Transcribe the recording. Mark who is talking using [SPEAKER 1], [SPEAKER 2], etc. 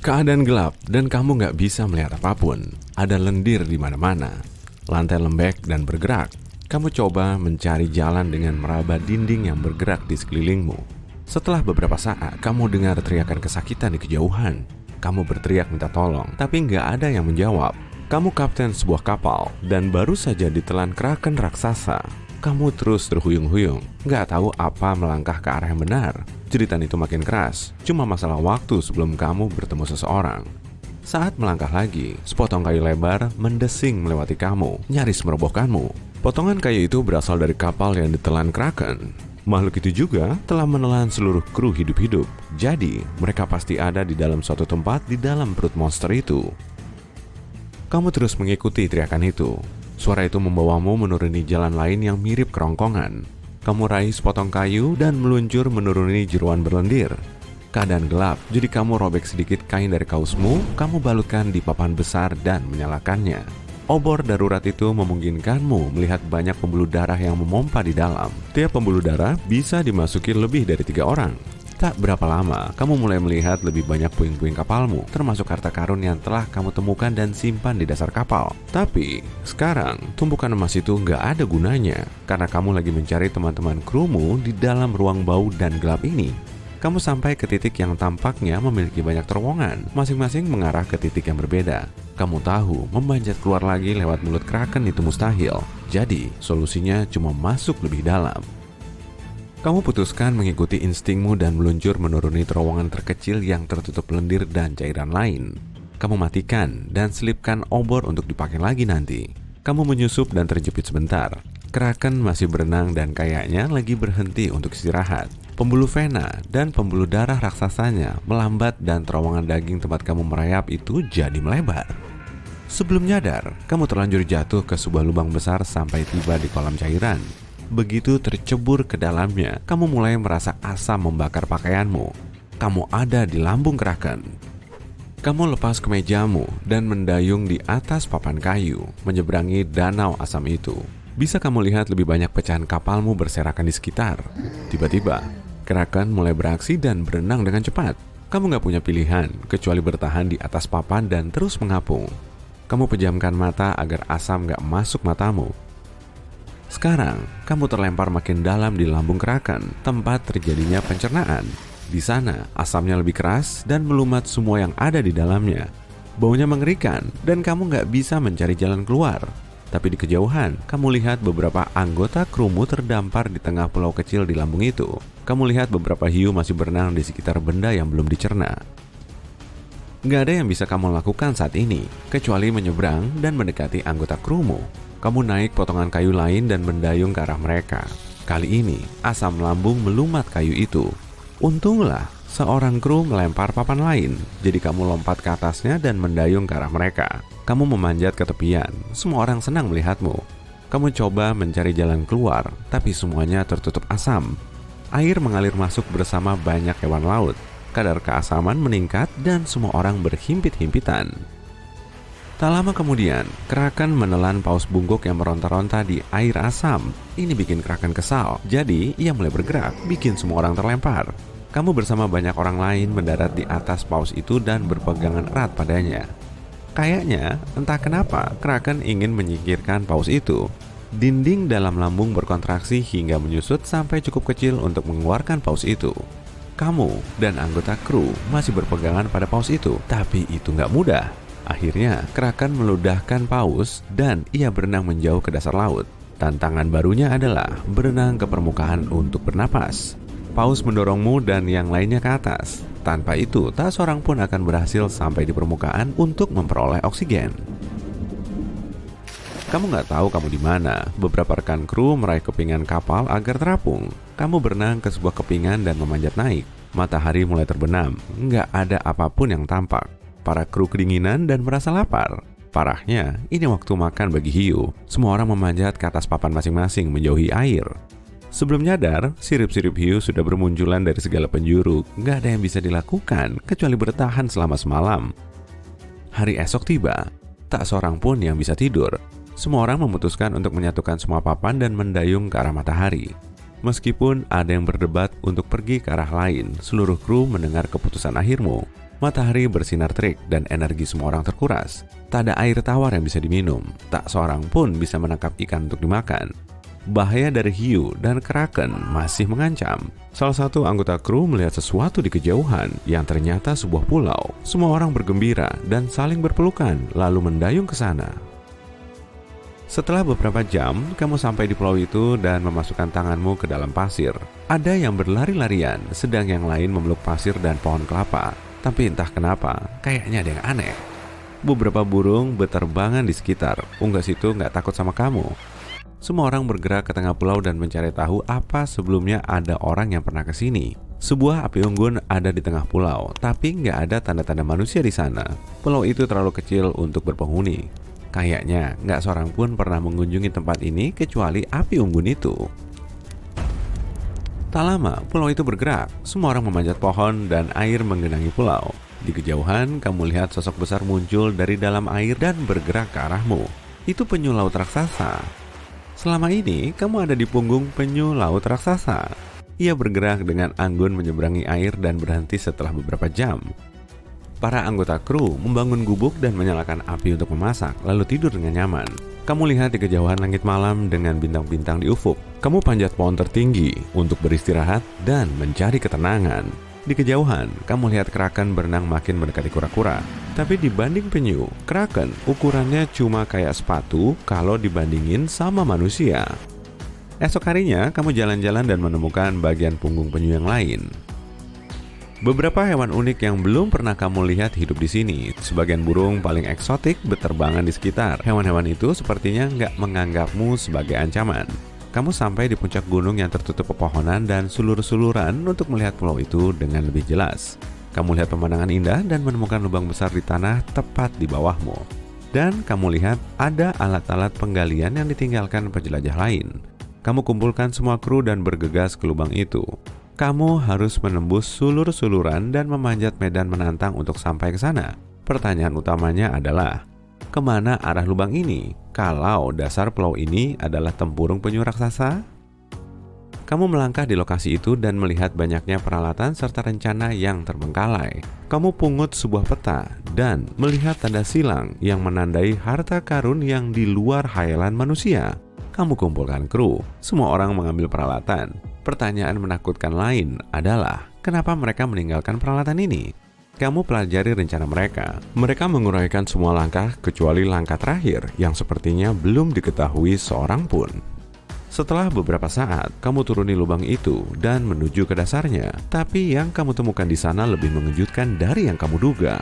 [SPEAKER 1] Keadaan gelap dan kamu nggak bisa melihat apapun. Ada lendir di mana-mana. Lantai lembek dan bergerak. Kamu coba mencari jalan dengan meraba dinding yang bergerak di sekelilingmu. Setelah beberapa saat, kamu dengar teriakan kesakitan di kejauhan. Kamu berteriak minta tolong, tapi nggak ada yang menjawab. Kamu kapten sebuah kapal dan baru saja ditelan kraken raksasa. Kamu terus terhuyung-huyung, nggak tahu apa melangkah ke arah yang benar. Jeritan itu makin keras, cuma masalah waktu sebelum kamu bertemu seseorang. Saat melangkah lagi, sepotong kayu lebar mendesing melewati kamu, nyaris merobohkanmu. Potongan kayu itu berasal dari kapal yang ditelan kraken. Makhluk itu juga telah menelan seluruh kru hidup-hidup. Jadi, mereka pasti ada di dalam suatu tempat di dalam perut monster itu. Kamu terus mengikuti teriakan itu. Suara itu membawamu menuruni jalan lain yang mirip kerongkongan. Kamu raih sepotong kayu dan meluncur menuruni jeruan berlendir. Keadaan gelap, jadi kamu robek sedikit kain dari kaosmu, kamu balutkan di papan besar dan menyalakannya. Obor darurat itu memungkinkanmu melihat banyak pembuluh darah yang memompa di dalam. Tiap pembuluh darah bisa dimasuki lebih dari 3 orang. Tak berapa lama, kamu mulai melihat lebih banyak puing-puing kapalmu, termasuk harta karun yang telah kamu temukan dan simpan di dasar kapal. Tapi, sekarang, tumpukan emas itu nggak ada gunanya, karena kamu lagi mencari teman-teman krumu di dalam ruang bau dan gelap ini. Kamu sampai ke titik yang tampaknya memiliki banyak terowongan, masing-masing mengarah ke titik yang berbeda. Kamu tahu, memanjat keluar lagi lewat mulut kraken itu mustahil. Jadi, solusinya cuma masuk lebih dalam. Kamu putuskan mengikuti instingmu dan meluncur menuruni terowongan terkecil yang tertutup lendir dan cairan lain. Kamu matikan dan selipkan obor untuk dipakai lagi nanti. Kamu menyusup dan terjepit sebentar. Kraken masih berenang dan kayaknya lagi berhenti untuk istirahat. Pembuluh vena dan pembuluh darah raksasanya melambat dan terowongan daging tempat kamu merayap itu jadi melebar. Sebelum nyadar, kamu terlanjur jatuh ke sebuah lubang besar sampai tiba di kolam cairan. Begitu tercebur ke dalamnya, kamu mulai merasa asam membakar pakaianmu. Kamu ada di lambung kraken. Kamu lepas kemejamu dan mendayung di atas papan kayu, menyeberangi danau asam itu. Bisa kamu lihat lebih banyak pecahan kapalmu berserakan di sekitar. Tiba-tiba, kraken mulai beraksi dan berenang dengan cepat. Kamu gak punya pilihan, kecuali bertahan di atas papan dan terus mengapung. Kamu pejamkan mata agar asam gak masuk matamu. Sekarang, kamu terlempar makin dalam di lambung kraken, tempat terjadinya pencernaan. Di sana, asamnya lebih keras dan melumat semua yang ada di dalamnya. Baunya mengerikan dan kamu nggak bisa mencari jalan keluar. Tapi di kejauhan, kamu lihat beberapa anggota krumu terdampar di tengah pulau kecil di lambung itu. Kamu lihat beberapa hiu masih berenang di sekitar benda yang belum dicerna. Nggak ada yang bisa kamu lakukan saat ini, kecuali menyeberang dan mendekati anggota krumu. Kamu naik potongan kayu lain dan mendayung ke arah mereka. Kali ini, asam lambung melumat kayu itu. Untunglah, seorang kru melempar papan lain, jadi kamu lompat ke atasnya dan mendayung ke arah mereka. Kamu memanjat ke tepian, semua orang senang melihatmu. Kamu coba mencari jalan keluar, tapi semuanya tertutup asam. Air mengalir masuk bersama banyak hewan laut. Kadar keasaman meningkat dan semua orang berhimpit-himpitan. Tak lama kemudian, kraken menelan paus bungkuk yang meronta-ronta di air asam. Ini bikin kraken kesal, jadi ia mulai bergerak, bikin semua orang terlempar. Kamu bersama banyak orang lain mendarat di atas paus itu dan berpegangan erat padanya. Kayaknya, entah kenapa, kraken ingin menyingkirkan paus itu. Dinding dalam lambung berkontraksi hingga menyusut sampai cukup kecil untuk mengeluarkan paus itu. Kamu dan anggota kru masih berpegangan pada paus itu, tapi itu nggak mudah. Akhirnya, kraken meludahkan paus dan ia berenang menjauh ke dasar laut. Tantangan barunya adalah berenang ke permukaan untuk bernapas. Paus mendorongmu dan yang lainnya ke atas. Tanpa itu, tak seorang pun akan berhasil sampai di permukaan untuk memperoleh oksigen. Kamu nggak tahu kamu di mana. Beberapa rekan kru meraih kepingan kapal agar terapung. Kamu berenang ke sebuah kepingan dan memanjat naik. Matahari mulai terbenam. Nggak ada apapun yang tampak. Para kru kedinginan dan merasa lapar. Parahnya, ini waktu makan bagi hiu. Semua orang memanjat ke atas papan masing-masing menjauhi air. Sebelum nyadar, sirip-sirip hiu sudah bermunculan dari segala penjuru. Nggak ada yang bisa dilakukan kecuali bertahan selama semalam. Hari esok tiba. Tak seorang pun yang bisa tidur. Semua orang memutuskan untuk menyatukan semua papan dan mendayung ke arah matahari. Meskipun ada yang berdebat untuk pergi ke arah lain, seluruh kru mendengar keputusan akhirmu. Matahari bersinar terik dan energi semua orang terkuras. Tak ada air tawar yang bisa diminum. Tak seorang pun bisa menangkap ikan untuk dimakan. Bahaya dari hiu dan kraken masih mengancam. Salah satu anggota kru melihat sesuatu di kejauhan yang ternyata sebuah pulau. Semua orang bergembira dan saling berpelukan lalu mendayung ke sana. Setelah beberapa jam, kamu sampai di pulau itu dan memasukkan tanganmu ke dalam pasir. Ada yang berlari-larian, sedang yang lain memeluk pasir dan pohon kelapa. Tapi entah kenapa, kayaknya ada yang aneh. Beberapa burung berterbangan di sekitar. Unggas itu nggak takut sama kamu. Semua orang bergerak ke tengah pulau dan mencari tahu apa sebelumnya ada orang yang pernah ke sini. Sebuah api unggun ada di tengah pulau, tapi nggak ada tanda-tanda manusia di sana. Pulau itu terlalu kecil untuk berpenghuni. Kayaknya nggak seorang pun pernah mengunjungi tempat ini kecuali api unggun itu. Tak lama, pulau itu bergerak. Semua orang memanjat pohon dan air menggenangi pulau. Di kejauhan, kamu lihat sosok besar muncul dari dalam air dan bergerak ke arahmu. Itu penyu laut raksasa. Selama ini, kamu ada di punggung penyu laut raksasa. Ia bergerak dengan anggun menyeberangi air dan berhenti setelah beberapa jam. Para anggota kru membangun gubuk dan menyalakan api untuk memasak, lalu tidur dengan nyaman. Kamu lihat di kejauhan langit malam dengan bintang-bintang di ufuk. Kamu panjat pohon tertinggi untuk beristirahat dan mencari ketenangan. Di kejauhan, kamu lihat kraken berenang makin mendekati kura-kura. Tapi dibanding penyu, kraken ukurannya cuma kayak sepatu kalau dibandingin sama manusia. Esok harinya, kamu jalan-jalan dan menemukan bagian punggung penyu yang lain. Beberapa hewan unik yang belum pernah kamu lihat hidup di sini. Sebagian burung paling eksotik berterbangan di sekitar. Hewan-hewan itu sepertinya nggak menganggapmu sebagai ancaman. Kamu sampai di puncak gunung yang tertutup pepohonan dan sulur-suluran untuk melihat pulau itu dengan lebih jelas. Kamu lihat pemandangan indah dan menemukan lubang besar di tanah tepat di bawahmu. Dan kamu lihat ada alat-alat penggalian yang ditinggalkan penjelajah lain. Kamu kumpulkan semua kru dan bergegas ke lubang itu. Kamu harus menembus sulur-suluran dan memanjat medan menantang untuk sampai ke sana. Pertanyaan utamanya adalah, kemana arah lubang ini? Kalau dasar pulau ini adalah tempurung penyu raksasa? Kamu melangkah di lokasi itu dan melihat banyaknya peralatan serta rencana yang terbengkalai. Kamu pungut sebuah peta dan melihat tanda silang yang menandai harta karun yang di luar khayalan manusia. Kamu kumpulkan kru, semua orang mengambil peralatan. Pertanyaan menakutkan lain adalah, kenapa mereka meninggalkan peralatan ini? Kamu pelajari rencana mereka. Mereka menguraikan semua langkah kecuali langkah terakhir yang sepertinya belum diketahui seorang pun. Setelah beberapa saat, kamu turuni lubang itu dan menuju ke dasarnya. Tapi yang kamu temukan di sana lebih mengejutkan dari yang kamu duga.